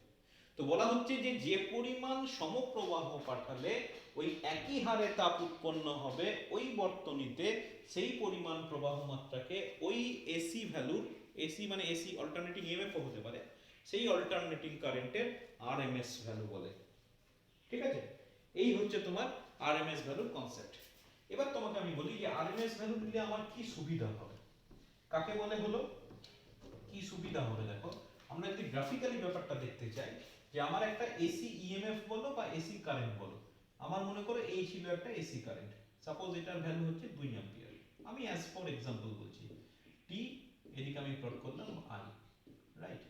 তো বলা হচ্ছে যে যে পরিমাণ সমপ্রবাহ পাঠালে ওই একই হারে তাপ উৎপন্ন হবে ওই বর্তনীতে, সেই পরিমাণ প্রবাহ মাত্রাকে ওই এসি ভ্যালুর, এসি মানে এসি অল্টারনেটিং ইএমএফ হতে পারে, সেই অল্টারনেটিং কারেন্টের আরএমএস ভ্যালু বলে। ঠিক আছে, এই হচ্ছে তোমার আরএমএস ভ্যালুর কনসেপ্ট। এবার তোমাকে আমি বলি যে আরএমএস ভ্যালু দিলে আমার কি সুবিধা হবে, কাকে বলে হলো কি সুবিধা হবে। দেখো, আমরা যদি গ্রাফিক্যালি ব্যাপারটা দেখতে চাই, যে আমার একটা এসি ইএমএফ বলো বা এসি কারেন্ট বলো, আমার মনে করো এই ছিল একটা এসি কারেন্ট, সাপোজ এটার ভ্যালু হচ্ছে 2 অ্যাম্পিয়ার, আমি অ্যাজ ফর এক্সাম্পল বলছি, টি এদিকে আমি প্লট করলাম আই, রাইট।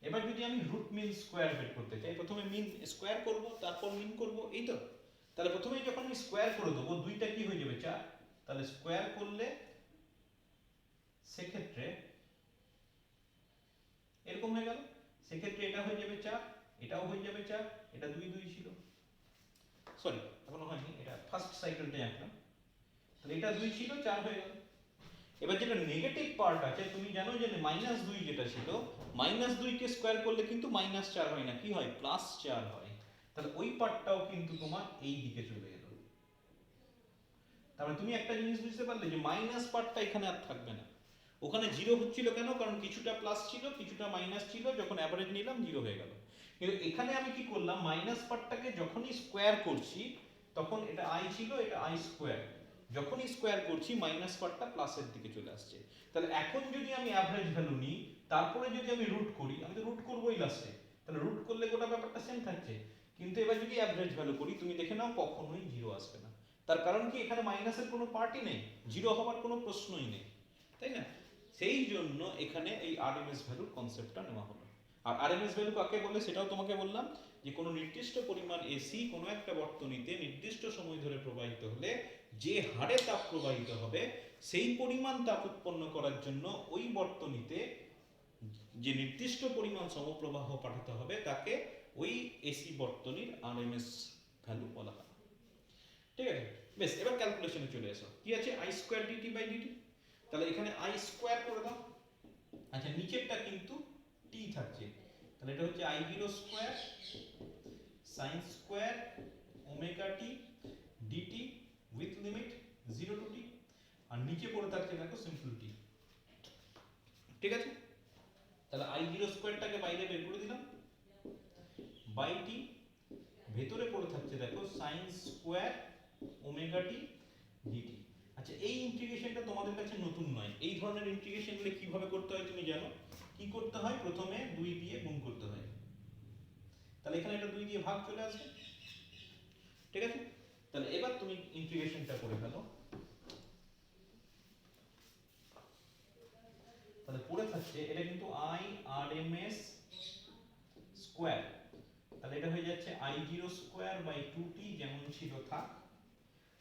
এবার যদি আমি রুট মিন স্কোয়ার বের করতে চাই, প্রথমে মিন স্কোয়ার করব, তারপর মিন করব, এই তো। তাহলে প্রথমে যখন আমি স্কোয়ার করে দেবো, দুইটা কি হয়ে যাবে 4, তাহলে স্কোয়ার করলে সেক্ষেত্রে এরকম হয়ে গেল, সেক্ষেত্রে এটা হয়ে যাবে 4, এটাও হয়ে যাবে 4, এটা 2 2 ছিল, সরি এখনো হয়নি, এটা ফার্স্ট সাইকেলটাই আঁকলাম, তাহলে এটা 2 ছিল, 4 হয়ে গেল। এবার যেটা নেগেটিভ পার্ট আছে, তুমি জানো যে -2 যেটা ছিল, -2 কে স্কোয়ার করলে কিন্তু -4 হয় না, কি হয়, +4 হয়। তাহলে ওই পার্টটাও কিন্তু তোমার এই দিকে চলে এলো। তাহলে তুমি একটা জিনিস বুঝতে পারলে যে মাইনাস পার্টটা এখানে আর থাকবে না। ওখানে 0 হচ্ছিল কেন, কারণ কিছুটা প্লাস ছিল, কিছুটা মাইনাস ছিল, যখন অ্যাভারেজ নিলাম 0 হয়ে গেল। কিন্তু এখানে আমি কি করলাম, মাইনাস পার্টটাকে যখনই স্কোয়ার করছি, তখন এটা আই ছিল, এটা আই স্কোয়ার, যখনই স্কোয়ার করছি মাইনাস পার্টটা প্লাসের দিকে চলে আসছে। তাহলে এখন যদি আমি অ্যাভারেজ ভ্যালু নিই, তারপরে যদি আমি রুট করি, আমি তো রুট করবোই লাস্টে, তাহলে রুট করলে গোটা ব্যাপারটা সেম থাকছে। কিন্তু এবার যদি অ্যাভারেজ ভ্যালু করি, তুমি দেখে নাও কখনোই 0 আসবে না। তার কারণ কি, এখানে মাইনাসের কোনো পার্টই নেই, 0 হওয়ার কোনো প্রশ্নই নেই, তাই না? সেই জন্য এখানে এই আরএমএস ভ্যালুর কনসেপ্টটা নেওয়া হলো। আর আরএমএস ভ্যালু কাকে বলে সেটাও তোমাকে বললাম, যে কোনো নির্দিষ্ট পরিমাণ এসি কোনো একটা বর্তনীতে নির্দিষ্ট সময় ধরে প্রবাহিত হলে যে হারে তাপ প্রবাহিত হবে, সেই পরিমাণ তাপ উৎপন্ন করার জন্য ওই বর্তনীতে যে নির্দিষ্ট পরিমাণ সমপ্রবাহ পাঠাতে হবে, তাকে ওই এসি বর্তনীর আরএমএস ভ্যালু বলা হয়। ঠিক আছে, বেশ, এবার ক্যালকুলেশনে চলে এসো। কি আছে, I square DT by DT, তাহলে এখানে আই স্কোয়ার করে দাও। আচ্ছা, নিচেরটা কিন্তু টি থাকছে, তাহলে এটা হচ্ছে I0 square sine square omega T D T with limit 0 to T, আর নিচে পড়ে থাকছে দেখো সিম্পল টি। ঠিক আছে, তাহলে I0 স্কোয়ারটাকে বাইরে বের করে দিলাম, বাই টি, ভেতরে পড়ে থাকছে দেখো sign square omega T DT. আচ্ছা, এই ইন্টিগ্রেশনটা তোমাদের কাছে নতুন নয়। এই ধরনের ইন্টিগ্রেশনগুলো কিভাবে করতে হয় তুমি জানো? কি করতে হয়? প্রথমে 2 দিয়ে গুণ করতে হয়, তাহলে এখানে এটা 2 দিয়ে ভাগ চলে আসবে, ঠিক আছে? তাহলে এবার তুমি ইন্টিগ্রেশনটা করে ফেলো। তাহলে পড়ে থাকছে এটা কিন্তু I R M S square, তাহলে এটা হয়ে যাচ্ছে I zero square by 2t যেমন ছিল থাক।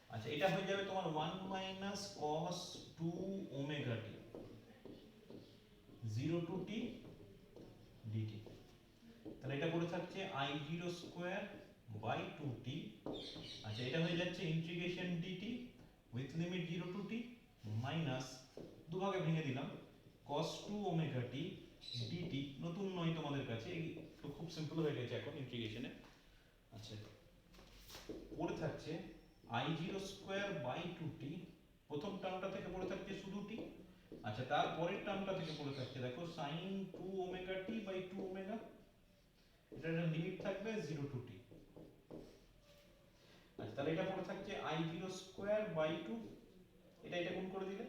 আচ্ছা, এটা হয়ে যাবে তোমার 1 minus cos 2 omega T 0 to T DT. তাহলে এটা পড়ে থাকছে I zero square by 2t। আচ্ছা, এটা হয়ে যাচ্ছে integration DT with limit 0 to T minus দুভাগে ভেঙে দিলাম cos 2 ওমেগা টি ডিটি। নতুন নয় তোমাদের কাছে, তো খুব সিম্পল হয়ে গেছে এখন ইন্টিগ্রেশনে। আচ্ছা, পড়ে থাকছে I zero square by 2t, প্রথম টার্মটা থেকে পড়ে থাকছে শুধু টি। আচ্ছা, তারপরের টার্মটা থেকে পড়ে থাকছে দেখো sin 2 omega T by 2 omega, এটার লিমিট থাকবে 0 টু টি। আচ্ছা, তাহলে এটা পড়ে থাকছে আই জিরো স্কোয়ার বাই 2, এটা গুণ করে দিলে।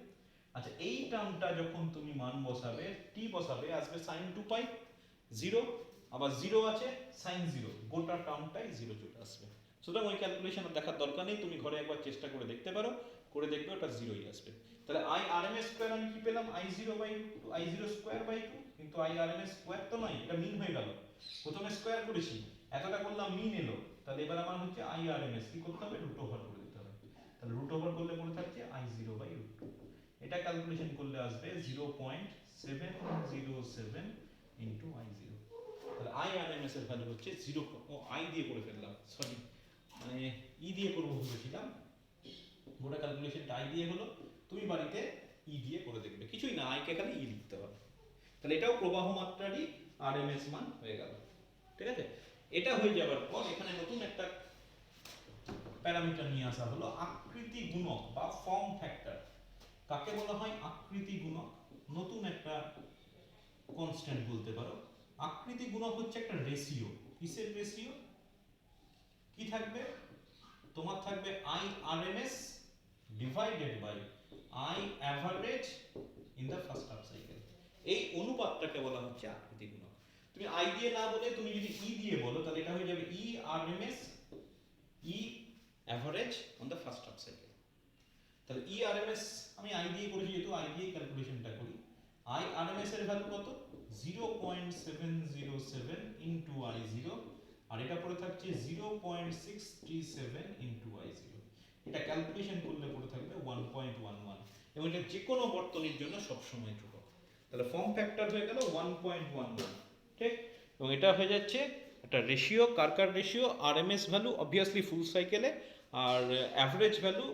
আচ্ছা, এই টার্মটা যখন তুমি মান বসাবে, টি বসাবে, আসবে sin 2 পাই 0, আবার 0 আছে sin 0, গোটা টার্মটাই 0 চলে আসবে। সুতরাং ওই ক্যালকুলেশন দেখার দরকার নেই, তুমি ঘরে একবার চেষ্টা করে দেখতে পারো, করে দেখবে ওটা 0ই আসবে। তাহলে I R M S square আমি কি পেলাম? I zero by I zero square by 2, কিন্তু I R M S square তো নয়, এটা মিন হয়ে গেল। প্রথমে স্কোয়ার করেছি, এতটা করলাম, মিন এলো, তাহলে এবার আমার হচ্ছে আই আর এম এস কি করতে হবে? রুট ওভার করে দিতে হবে। তাহলে রুট ওভার করলে পড়ে থাকছে আই জিরো বাই রুট 2, এটা ক্যালকুলেশন করলে আসবে 0.707 ইন্টু আই জিরো। তাহলে আই আর এম এস এর ভ্যালু হচ্ছে 0, ও আই দিয়ে করে ফেললাম, সরি, মানে ই দিয়ে করবো ভেবেছিলাম, গোটা ক্যালকুলেশনটা আই দিয়ে হলো, তুমি বাড়িতে ই দিয়ে করে দেখবে, কিছুই না, আইকে খালি ই লিখতে হবে। তাহলে এটাও প্রবাহ মাত্রারই আর এম এস মান হয়ে গেল, ঠিক আছে? এটা হয়ে যাবার পর এখানে নতুন একটা প্যারামিটার নিয়ে আসা হলো আকৃতি গুণক বা ফর্ম ফ্যাক্টর। কাকে বলা হয় আকৃতি গুণক? নতুন একটা কনস্ট্যান্ট বলতে পারো। আকৃতি গুণক হচ্ছে একটা রেশিও। কিসের রেশিও? কি থাকবে? তোমার থাকবে I RMS divided by I average in the first half cycle. এই অনুপাতটাকে বলা হচ্ছে আকৃতি গুণক। তুমি আই দিয়ে না বলে তুমি যদি ই দিয়ে বলো, তাহলে এটা হয়ে যাবে E RMS E average on the first half cycle. তাহলে ই আরএমএস আমি আই দিয়ে করেছি, যেহেতু আই দিয়ে ক্যালকুলেশনটা করি, আই আরএমএস এর ভ্যালু কত? 0.707 ইনটু আই জিরো, আর এটা পড়ে থাকছে 0.637 ইনটু আই জিরো। এটা ক্যালকুলেশন করলে পড়ে থাকবে 1.11, এবং এটা যে কোনো বর্তনীর জন্য সবসময় ধ্রুবক। তাহলে ফর্ম ফ্যাক্টর হয়ে গেল 1.11, ঠিক? এবং এটা হয়ে যাচ্ছে একটা রেশিও, কার ratio? RMS value obviously full সাইকেলে, আর average value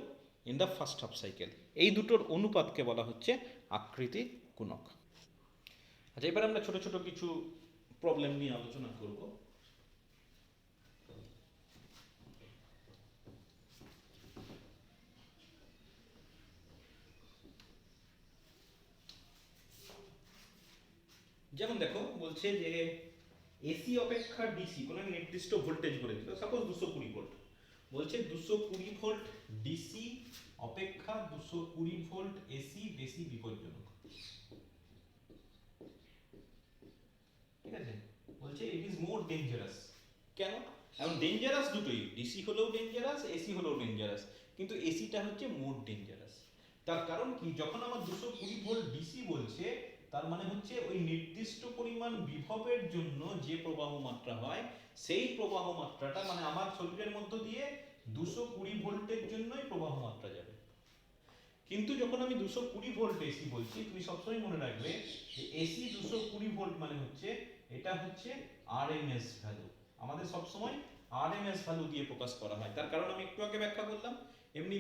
in the first half cycle. এই দুটোর অনুপাতকে বলা হচ্ছে আকৃতি গুণক। আচ্ছা, এবার আমরা ছোট ছোট কিছু প্রবলেম নিয়ে আলোচনা করব। যেমন দেখো, বলছে যে এসি অপেক্ষা ডিসি কোনো নির্দিষ্ট ভোল্টেজ বলে দিল, সাপোজ 220 ভোল্ট। বলছে 220 ভোল্ট ডিসি অপেক্ষা 220 ভোল্ট এসি বেশি বিপজ্জনক, ঠিক আছে? বলছে ইট ইজ মোর ডেঞ্জারাস। কেন? এখন ডেঞ্জারাস দুটোই, ডিসি হলেও ডেঞ্জারাস, এসি হলেও ডেঞ্জারাস, কিন্তু এসিটা হচ্ছে মোর ডেঞ্জারাস। তার কারণ কি? যখন আমার 220 ভোল্ট ডিসি বলছে, তার মানে হচ্ছে ওই নির্দিষ্ট পরিমাণ বিভবের জন্য যে প্রবাহ মাত্রা হয়, সেই প্রবাহ মাত্রাটা, মানে আমার শরীরের মধ্য দিয়ে 220 ভোল্টের জন্যই প্রবাহ মাত্রা যাবে। কিন্তু যখন আমি 220 ভোল্ট এসি বলছি, তুমি সবসময় মনে রাখবে যে এসি 220 ভোল্ট মানে হচ্ছে, এটা হচ্ছে আরএমএস ভ্যালু। আমাদের সবসময় আরএমএস ভ্যালু দিয়ে প্রকাশ করা হয়, তার কারণ আমি একটু আগে ব্যাখ্যা করলাম। এমনি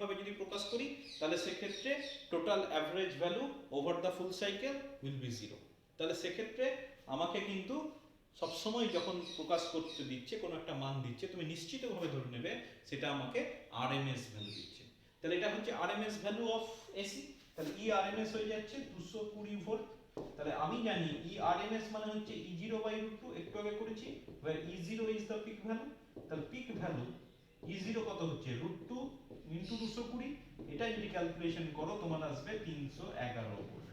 ভাবে যদি প্রকাশ করি, তাহলে সেক্ষেত্রে total average value over the full cycle will be 0। তাহলে সেক্ষেত্রে আমাকে কিন্তু সবসময় যখন প্রকাশ করতে দিচ্ছে, কোনো একটা মান দিচ্ছে, তুমি নিশ্চিতভাবে ধরে নেবে সেটা আমাকে আরএমএস ভ্যালু দিচ্ছে। তাহলে এটা হচ্ছে আরএমএস ভ্যালু অফ এসি। তাহলে ই আরএমএস হয়ে যাচ্ছে 220 ভোল্ট। তাহলে আমি জানি ই আরএমএস মানে হচ্ছে E zero by root two, একটু আগে করেছি, where E zero is the peak value. তাহলে পিক ভ্যালু E0 কত হচ্ছে √2 ইনটু 220, এটা যদি ক্যালকুলেশন করো তোমার আসবে 311 ভোল্ট।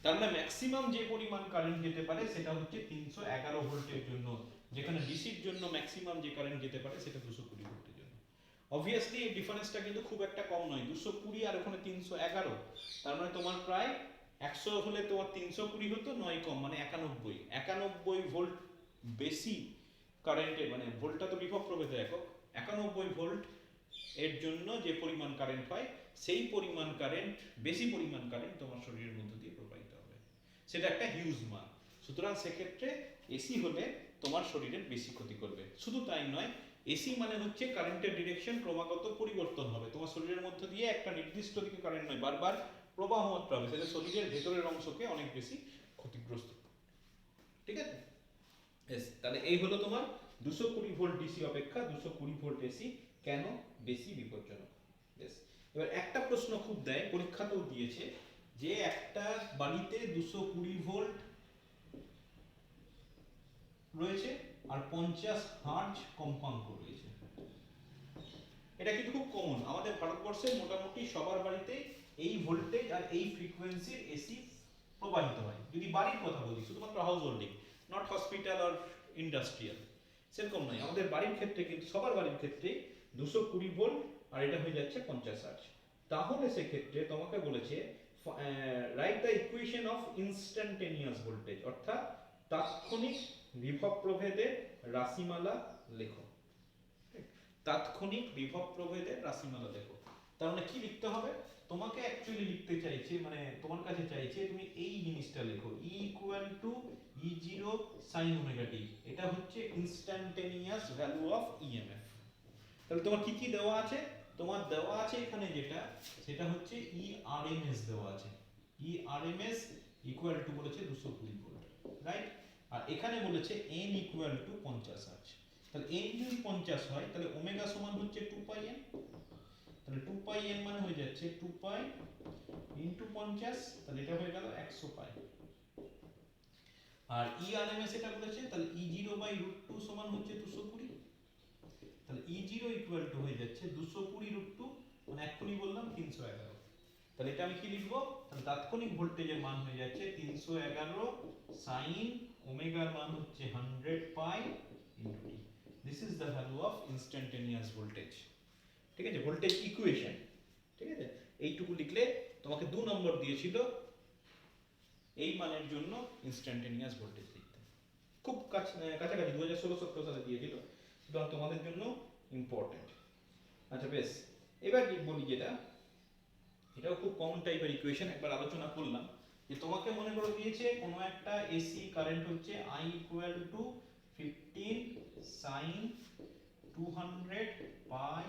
তার মানে ম্যাক্সিমাম যে পরিমাণ কারেন্ট যেতে পারে সেটা হচ্ছে 311 ভোল্টের জন্য, যেখানে ডিসির জন্য ম্যাক্সিমাম যে কারেন্ট যেতে পারে সেটা 220 ভোল্টের জন্য। অবভিয়াসলি এই ডিফারেন্সটা কিন্তু খুব একটা কম নয়, 220 আর ওখানে 311, তার মানে তোমার প্রায় 100 হলে তোমার 320 হতো, 9 কম মানে 91 ভোল্ট বেশি কারেন্টে, মানে ভোল্টটা তো বিভব প্রভেদের একক, 91 ভোল্ট এর জন্য যে পরিমাণ কারেন্ট হয় সেই পরিমাণ কারেন্ট, বেশি পরিমাণ কারেন্ট তোমার শরীরের মধ্য দিয়ে প্রবাহিত হবে, সেটা একটা হিউজ মান। সুতরাং সেক্ষেত্রে এসি হলে তোমার শরীরের বেশি ক্ষতি করবে। শুধু তাই নয়, এসি মানে হচ্ছে কারেন্টের ডিরেকশন ক্রমাগত পরিবর্তন হবে, তোমার শরীরের মধ্য দিয়ে একটা নির্দিষ্ট দিকে কারেন্ট নয়, বারবার প্রবাহ মাত্রা হবে, সেটা শরীরের ভেতরের অংশকে অনেক বেশি ক্ষতিগ্রস্ত। ঠিক আছে, তাহলে এই হলো তোমার 220 ভোল্ট ডিসি অপেক্ষা 220 ভোল্ট এসি কেন বেশি বিপজ্জনক। বেশ, এবার একটা প্রশ্ন খুব দেয়, পরীক্ষাতেও দিয়েছে, যে একটা বাড়িতে 220 ভোল্ট রয়েছে আর 50 হার্জ কম্পাঙ্ক রয়েছে। এটা কিন্তু খুব কমন, আমাদের ভারতবর্ষে মোটামুটি সবার বাড়িতে এই ভোল্টেজ আর এই ফ্রিকোয়েন্সির এসি প্রবাহিত হয়। যদি বাড়ির কথা বলি, শুধুমাত্র হাউস হোল্ডিং, নট হসপিটাল আর ইন্ডাস্ট্রিয়াল, সেরকম নয়, আমাদের বাড়ির ক্ষেত্রে কিন্তু সবার বাড়ির ক্ষেত্রে 220 ভোল্ট আর এটা হয়ে যাচ্ছে 50 হার্জ। তাহলে সেক্ষেত্রে তোমাকে বলেছে write the equation of instantaneous voltage, অর্থাৎ তাৎক্ষণিক বিভব প্রভেদের রাশিমালা লেখো। তাৎক্ষণিক বিভব প্রভেদের রাশিমালা লেখো। তার মানে কি লিখতে হবে, তোমাকে অ্যাকচুয়ালি লিখতে চাইছে, মানে তোমার কাছে চাইছে তুমি এই জিনিসটা লেখো, E equal two E0 sin omega t, এটা হচ্ছে ইনস্ট্যান্টেনিয়াস ভ্যালু অফ ইএমএফ। তাহলে তোমার কি কি দেওয়া আছে, তোমার দেওয়া আছে এখানে যেটা, সেটা হচ্ছে ERMS দেওয়া আছে, ERMS ইকুয়াল টু বলেছে 220 ভোল্ট, রাইট। আর এখানে বলেছে n ইকুয়াল টু 50 হার্জ। তাহলে n যদি 50 হয় তাহলে ওমেগা সমান হচ্ছে 2 পাই n, তাহলে 2 পাই n মানে হয়ে যাচ্ছে 2 পাই ইনটু 50, তাহলে এটা হয়ে গেল 100 পাই। আর ERMS এটা বলেছে, তাহলে E0 বাই √2 সমান হচ্ছে 220, তাহলে E0 ইকুয়াল টু হয়ে যাচ্ছে 220 √2, মানে এক্ষুনি বললাম 311। তাহলে এটা আমি কি লিখবো, তাহলে তাৎক্ষণিক ভোল্টেজের মান হয়ে যাচ্ছে 311 sin ওমেগার মান হচ্ছে 100 পাই into t। This is the value of instantaneous voltage. ঠিক আছে, ভোল্টেজ ইকুয়েশন। ঠিক আছে, এইটুকু লিখলে তোমাকে 2 নম্বর দিয়েছিল এই মানের জন্য ইনস্ট্যান্টেনিয়াস ভোল্টেজ লিখতে, খুব কাছাকাছি 2016-17 সালে দিয়েছিল, সুতরাং তোমাদের জন্য ইম্পর্টেন্ট। আচ্ছা বেশ, এবার বলি যেটা, এটাও খুব কমন টাইপের ইকুয়েশন, একবার আলোচনা করলাম, যে তোমাকে মনে করে দিয়েছে কোনো একটা এসি কারেন্ট হচ্ছে I equal to 15 sin 200 pi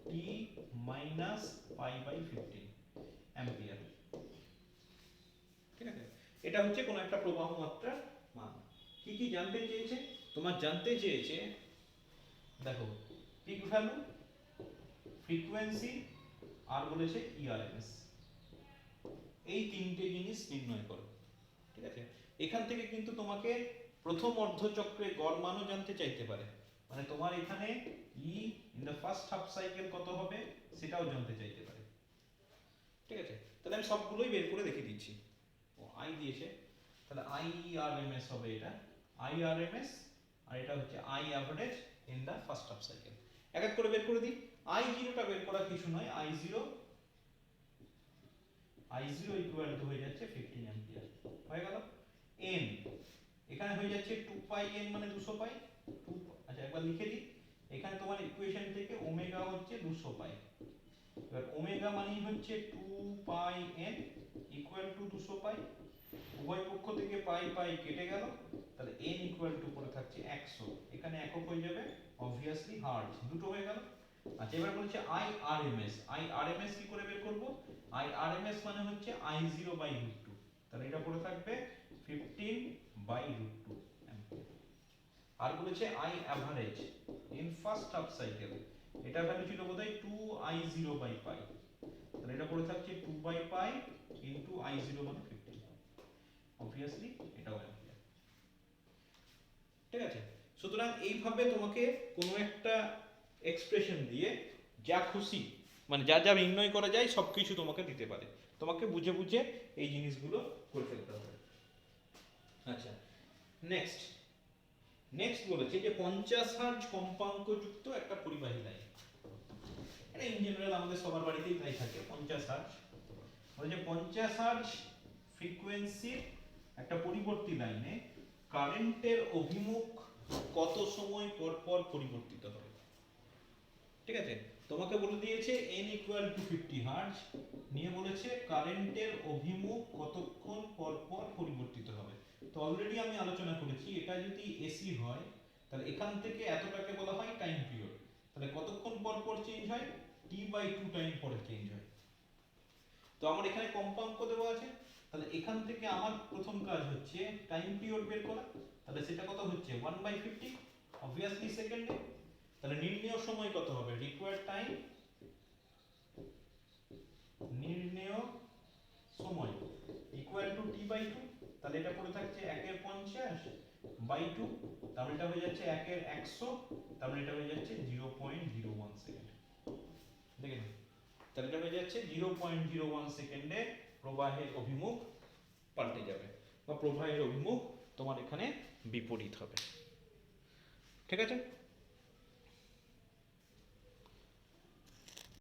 t minus pi by 15 ampere. ঠিক আছে, এটা হচ্ছে কোনো একটা প্রবাহ মাত্রার মান। কি কি জানতে চেয়েছে, তোমার জানতে চেয়েছে, দেখো পিক ভ্যালু, ফ্রিকোয়েন্সি, আর বলেছে ERMS, এই তিনটে জিনিস নির্ণয় করো। ঠিক আছে, এখান থেকে কিন্তু তোমাকে প্রথম অর্ধচক্রে গড় মানও জানতে চাইতে পারে, মানে তোমার এখানে E in the first half cycle কত হবে সেটাও জানতে চাইতে পারে। ঠিক আছে, তাহলে আমি সবগুলোই বের করে দেখিয়ে দিচ্ছি। ও I দিয়েছে, তাহলে IRMS হবে এটা, IRMS, আর এটা হচ্ছে I average in the first half cycle. এক এক করে বের করে দিই। I0 টা বের করা কিছু নয়, I0 ইকুয়াল টু হয়ে যাচ্ছে 15 অ্যাম্পিয়ার, হয়ে গেল। n এখানে হয়ে যাচ্ছে 2 পাই n মানে 200 পাই, 2, আচ্ছা একবার লিখে দিই, এখানে তোমার ইকুয়েশন থেকে ওমেগা হচ্ছে 200 পাই, এবার ওমেগা মানেই হচ্ছে 2 পাই n ইকুয়াল টু 200 পাই, উভয় পক্ষ থেকে পাই পাই কেটে গেল, তাহলে n ইকুয়াল টু পড়ে থাকছে 100, এখানে একক হয়ে যাবে অবভিয়াসলি হার্জ, দুটো হয়ে গেল। আচ্ছা এবার বলছে IRMS কি করে বের করব, IRMS মানে হচ্ছে I0 বাই √2, তাহলে এটা পড়ে থাকবে 15 বাই √2 অ্যাম্পিয়ার। আর বলেছে I average in first half cycle, এটা ভ্যালু ছিল বোধহয় 2I0 বাই পাই, তাহলে এটা পড়ে থাকছে 2 বাই পাই ইনটু I0 মানে 15, অবভিয়াসলি এটাও অ্যাম্পিয়ার। ঠিক আছে, সুতরাং এইভাবে তোমাকে কোনো একটা এক্সপ্রেশন দিয়ে যা খুশি মানে যা যা নির্ণয় করা যায় সব কিছু তোমাকে দিতে পারে, তোমাকে বুঝে বুঝে এই জিনিসগুলো করে ফেলতে হবে। আচ্ছা, নেক্সট নেক্সট বলেছে যে 50 হার্জ কম্পাঙ্কযুক্ত একটা পরিবাহী লাইন, এটা ইন জেনারেল আমাদের সবার বাড়িতেই তাই থাকে 50 হার্জ। বলছে 50 হার্জ ফ্রিকোয়েন্সির একটা পরিবর্তী লাইনে কারেন্টের অভিমুখ কত সময় পর পর পরিবর্তিত হবে। ঠিক আছে, তোমাকে বলে দিয়েছে n ইকুয়াল টু 50 হার্জ, নিয়ে বলেছে কারেন্টের অভিমুখ কতক্ষণ পর পর পরিবর্তিত হবে। তো অলরেডি আমি আলোচনা করেছি এটা যদি এসি হয় তাহলে এখান থেকে এতটাকে বলা হয় টাইম পিরিয়ড, তাহলে কতক্ষণ পর পর চেঞ্জ হয়, t/2 টাইম পরে চেঞ্জ হয়। তো আমার এখানে কম্পাঙ্ক দেওয়া আছে, তাহলে এখান থেকে আমার প্রথম কাজ হচ্ছে টাইম পিরিয়ড বের করা, তাহলে সেটা কত হচ্ছে 1/50 অবভিয়াসলি সেকেন্ডে। তাহলে নির্ণেয় সময় কত হবে, রিকোয়ার্ড টাইম নির্ণেয় সময় ইকুয়াল টু t/2, তাহলে এটা পড়ে থাকছে 1/50/2, তাহলে এটা হয়ে যাচ্ছে 1/100, তাহলে এটা হয়ে যাচ্ছে 0.01 সেকেন্ড। দেখেন, তাহলে এটা হয়ে যাচ্ছে 0.01 সেকেন্ডে প্রবাহের অভিমুখ পাল্টে যাবে বা প্রবাহের অভিমুখ তোমার এখানে বিপরীত হবে। ঠিক আছে।